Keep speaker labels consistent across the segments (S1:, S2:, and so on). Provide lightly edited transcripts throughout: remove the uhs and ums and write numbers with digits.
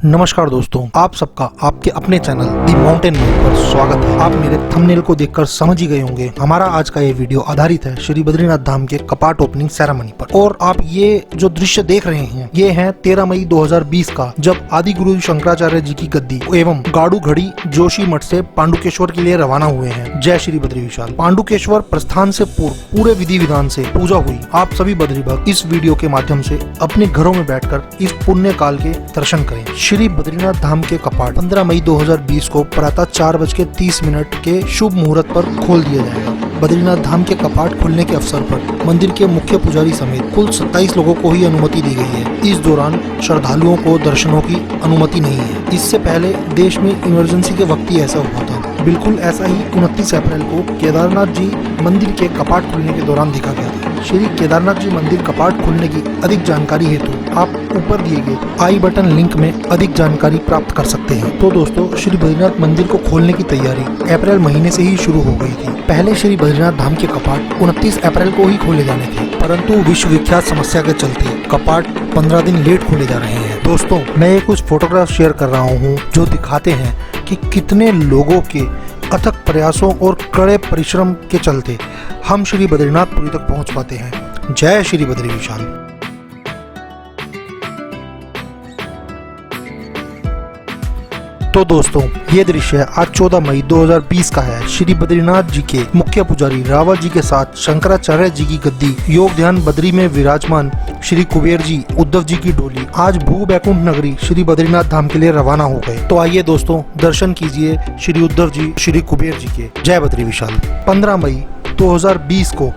S1: नमस्कार दोस्तों, आप सबका आपके अपने चैनल दी माउंटेन मैन पर स्वागत है। आप मेरे थंबनेल को देखकर समझ ही गए होंगे हमारा आज का ये वीडियो आधारित है श्री बद्रीनाथ धाम के कपाट ओपनिंग सेरेमनी पर। और आप ये जो दृश्य देख रहे हैं ये है 13 मई 2020 का, जब आदि गुरु शंकराचार्य जी की गद्दी एवं गाड़ू घड़ी जोशी मठ से पांडुकेश्वर के लिए रवाना हुए हैं। जय श्री बद्री विशाल। पांडुकेश्वर प्रस्थान से पूर्व पूरे विधि विधान से पूजा हुई। आप सभी बद्री भक्त इस वीडियो के माध्यम से अपने घरों में बैठकर इस पुण्य काल के दर्शन करें। श्री बद्रीनाथ धाम के कपाट 15 मई 2020 को प्रातः 4:30 के शुभ मुहूर्त पर खोल दिया जाएगा। बद्रीनाथ धाम के कपाट खुलने के अवसर पर मंदिर के मुख्य पुजारी समेत कुल 27 लोगों को ही अनुमति दी गई है। इस दौरान श्रद्धालुओं को दर्शनों की अनुमति नहीं है। इससे पहले देश में इमरजेंसी के वक्त ही ऐसा हुआ था। बिल्कुल ऐसा ही 29 अप्रैल को केदारनाथ जी मंदिर के कपाट खुलने के दौरान देखा गया था। श्री केदारनाथ जी मंदिर कपाट खुलने की अधिक जानकारी हेतु आप ऊपर दिए गए आई बटन लिंक में अधिक जानकारी प्राप्त कर सकते हैं। तो दोस्तों, श्री बद्रीनाथ मंदिर को खोलने की तैयारी अप्रैल महीने से ही शुरू हो गई थी। पहले श्री बद्रीनाथ धाम के कपाट 29 अप्रैल को ही खोले जाने थे, परंतु विश्व विख्यात समस्या के चलते कपाट 15 दिन लेट खोले जा रहे हैं। दोस्तों, मैं ये कुछ फोटोग्राफ शेयर कर रहा हूँ जो दिखाते हैं कि कितने लोगों के अथक प्रयासों और कड़े परिश्रम के चलते हम श्री बद्रीनाथपुरी तक पहुंच पाते हैं। जय श्री बद्री विशाल। तो दोस्तों, ये दृश्य आज 14 मई 2020 का है। श्री बद्रीनाथ जी के मुख्य पुजारी रावल जी के साथ शंकराचार्य जी की गद्दी योग ध्यान बद्री में विराजमान श्री कुबेर जी उद्धव जी की डोली आज भू बैकुंठ नगरी श्री बद्रीनाथ धाम के लिए रवाना हो गए। तो आइए दोस्तों, दर्शन कीजिए श्री उद्धव जी श्री कुबेर जी के। जय बद्री विशाल। 15 मई 2020 को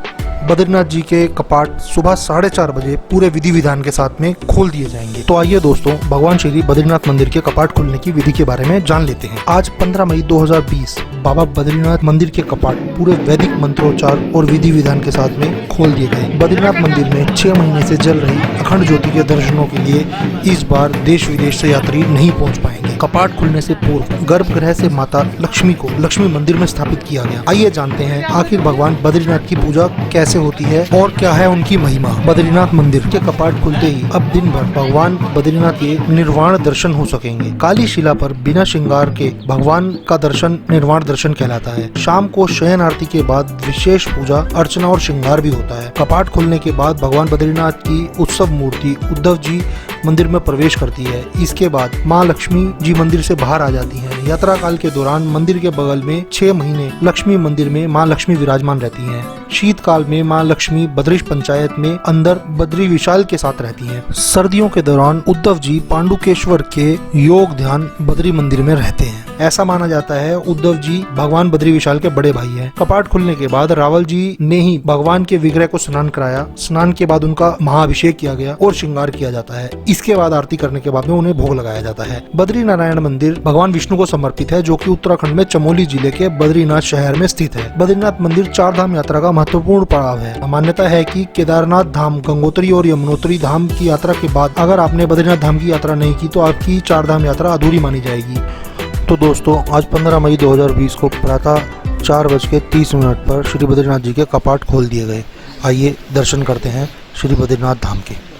S1: बद्रीनाथ जी के कपाट सुबह 4:30 बजे पूरे विधि विधान के साथ में खोल दिए जाएंगे। तो आइए दोस्तों, भगवान श्री बद्रीनाथ मंदिर के कपाट खुलने की विधि के बारे में जान लेते हैं। आज 15 मई 2020 बाबा बद्रीनाथ मंदिर के कपाट पूरे वैदिक मंत्रोच्चार और विधि विधान के साथ में खोल दिए गए। बद्रीनाथ मंदिर में 6 महीने से जल रही अखंड ज्योति के दर्शनों के लिए इस बार देश विदेश से यात्री नहीं पहुँच पाएंगे। कपाट खुलने से पूर्व गर्भगृह से माता लक्ष्मी को लक्ष्मी मंदिर में स्थापित किया गया। आइए जानते हैं आखिर भगवान बद्रीनाथ की पूजा कैसे होती है और क्या है उनकी महिमा। बद्रीनाथ मंदिर के कपाट खुलते ही अब दिन भर भगवान बद्रीनाथ के निर्वाण दर्शन हो सकेंगे। काली शिला पर बिना श्रृंगार के भगवान का दर्शन निर्वाण दर्शन कहलाता है। शाम को शयन आरती के बाद विशेष पूजा अर्चना और श्रृंगार भी होता है। कपाट खुलने के बाद भगवान बद्रीनाथ की उत्सव मूर्ति उद्धव जी मंदिर में प्रवेश करती है। इसके बाद माँ लक्ष्मी जी मंदिर से बाहर आ जाती हैं। यात्रा काल के दौरान मंदिर के बगल में 6 महीने लक्ष्मी मंदिर में माँ लक्ष्मी विराजमान रहती हैं। शीतकाल में माँ लक्ष्मी बद्रीश पंचायत में अंदर बद्री विशाल के साथ रहती हैं। सर्दियों के दौरान उद्धव जी पांडुकेश्वर के योग ध्यान बद्री मंदिर में रहते हैं। ऐसा माना जाता है उद्धव जी भगवान बद्री विशाल के बड़े भाई हैं। कपाट खुलने के बाद रावल जी ने ही भगवान के विग्रह को स्नान कराया। स्नान के बाद उनका महाअभिषेक किया गया और श्रृंगार किया जाता है। इसके बाद आरती करने के बाद में उन्हें भोग लगाया जाता है। बद्री नारायण मंदिर भगवान विष्णु को समर्पित है, जो कि उत्तराखंड में चमोली जिले के बद्रीनाथ शहर में स्थित है। बद्रीनाथ मंदिर 4 धाम यात्रा का महत्वपूर्ण पड़ाव है। मान्यता है कि केदारनाथ धाम, गंगोत्री और यमुनोत्री धाम की यात्रा के बाद अगर आपने बद्रीनाथ धाम की यात्रा नहीं की तो आपकी 4 धाम यात्रा अधूरी मानी जाएगी। तो दोस्तों, आज 15 मई 2020 को प्रातः 4:30 पर श्री बद्रीनाथ जी के कपाट खोल दिए गए। आइए दर्शन करते हैं श्री बद्रीनाथ धाम के।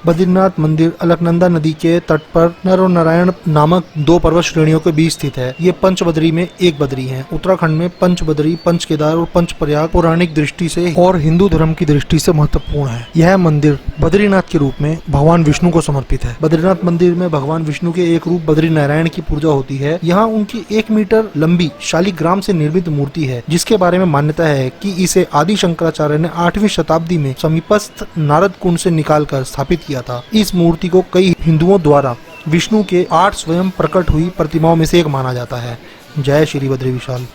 S1: बद्रीनाथ मंदिर अलकनंदा नदी के तट पर नर और नारायण नामक 2 पर्वत श्रेणियों के बीच स्थित है। ये पंच बद्री में एक बद्री है। उत्तराखंड में पंच बद्री, पंच केदार और पंच प्रयाग पौराणिक दृष्टि से और हिंदू धर्म की दृष्टि से महत्वपूर्ण है। यह मंदिर बद्रीनाथ के रूप में भगवान विष्णु को समर्पित है। बद्रीनाथ मंदिर में भगवान विष्णु के एक रूप बद्री नारायण की पूजा होती है। यहाँ उनकी 1 मीटर लंबी शालिग्राम से निर्मित मूर्ति है, जिसके बारे में मान्यता है कि इसे आदि शंकराचार्य ने 8वीं शताब्दी में समीपस्थ नारद कुंड से निकालकर स्थापित किया था। इस मूर्ति को कई हिंदुओं द्वारा विष्णु के 8 स्वयं प्रकट हुई प्रतिमाओं में से एक माना जाता है। जय श्री बद्री विशाल।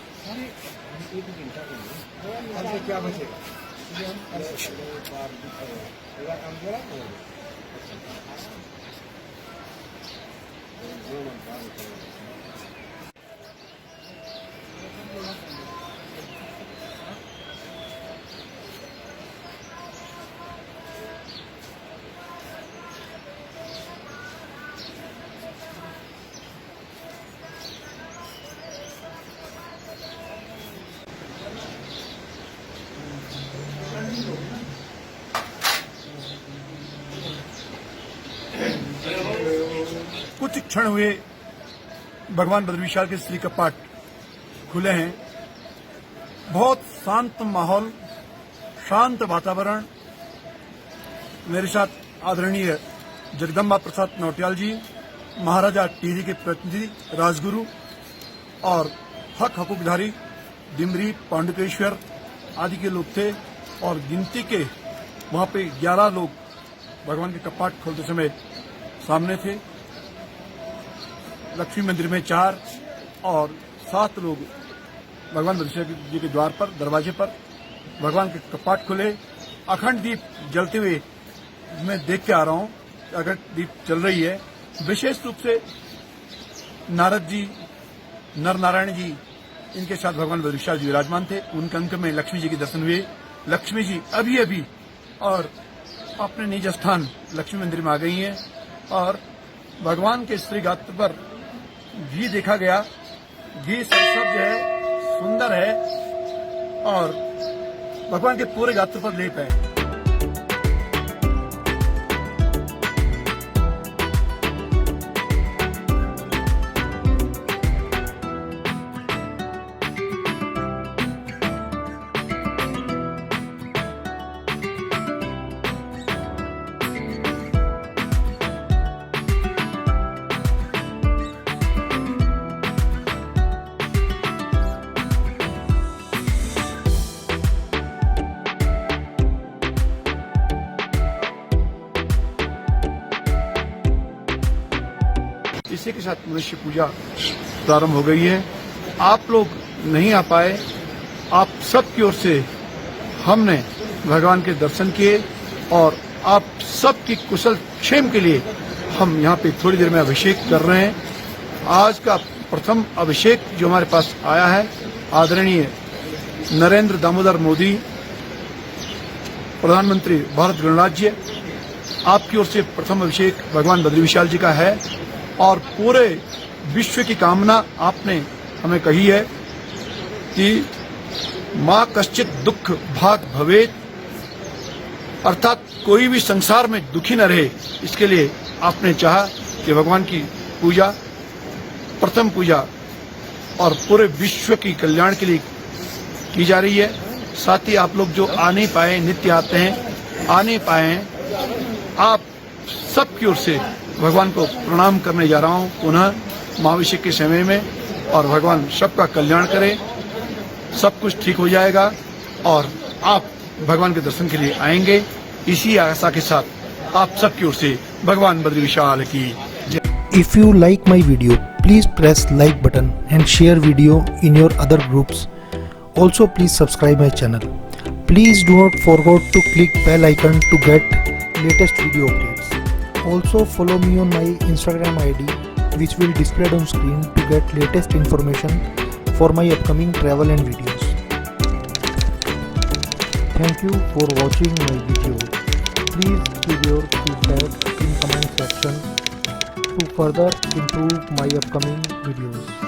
S2: कुछ क्षण हुए भगवान बद्री विशाल के श्री कपाट खुले हैं। बहुत शांत माहौल, शांत वातावरण। मेरे साथ आदरणीय जगदम्बा प्रसाद नौटियाल जी, महाराजा टिहरी के प्रतिनिधि राजगुरु और हक हकूकधारी डिमरी पांडुकेश्वर आदि के लोग थे और गिनती के वहां पे 11 लोग भगवान के कपाट खोलते समय सामने थे। लक्ष्मी मंदिर में 4 और 7 लोग भगवान बद्री जी के द्वार पर, दरवाजे पर भगवान के कपाट खुले। अखंड दीप जलते हुए मैं देख के आ रहा हूं, अखंड दीप जल रही है। विशेष रूप से नारद जी, नर नारायण जी, इनके साथ भगवान बद्री विशाल जी विराजमान थे। उनके अंक में लक्ष्मी जी के दर्शन हुए। लक्ष्मी जी अभी अभी और अपने निज स्थान लक्ष्मी मंदिर में आ गई हैं और भगवान के श्री गात्र पर घी देखा गया। घी सरसब्ज है, सुंदर है और भगवान के पूरे गात्र पर लेप है। इसी के साथ मनुष्य पूजा प्रारंभ हो गई है। आप लोग नहीं आ पाए, आप सबकी ओर से हमने भगवान के दर्शन किए और आप सबकी कुशल क्षेम के लिए हम यहाँ पे थोड़ी देर में अभिषेक कर रहे हैं। आज का प्रथम अभिषेक जो हमारे पास आया है, आदरणीय नरेंद्र दामोदर मोदी, प्रधानमंत्री भारत गणराज्य, आपकी ओर से प्रथम अभिषेक भगवान बद्री विशाल जी का है और पूरे विश्व की कामना आपने हमें कही है कि मां कश्चित दुख भाग भवेत, अर्थात कोई भी संसार में दुखी न रहे। इसके लिए आपने चाहा कि भगवान की पूजा, प्रथम पूजा और पूरे विश्व की कल्याण के लिए की जा रही है। साथ ही आप लोग जो आ नहीं पाए, नित्य आते हैं, आ नहीं पाए हैं, आप सबकी ओर से भगवान को प्रणाम करने जा रहा हूं पुनः महाभिषेक के समय में। और भगवान सबका कल्याण करे, सब कुछ ठीक हो जाएगा और आप भगवान के दर्शन के लिए आएंगे। इसी आशा के साथ आप सबकी ओर से भगवान बद्री विशाल की जय।
S1: If you like my video, please press like button and share video in your other groups. Also please subscribe my channel. Please do not forget to click bell icon to get latest video updates. Also follow me on my Instagram ID which will display on screen to get latest information for my upcoming travel and videos. Thank you for watching my video. Please give your feedback in comment section to further improve my upcoming videos.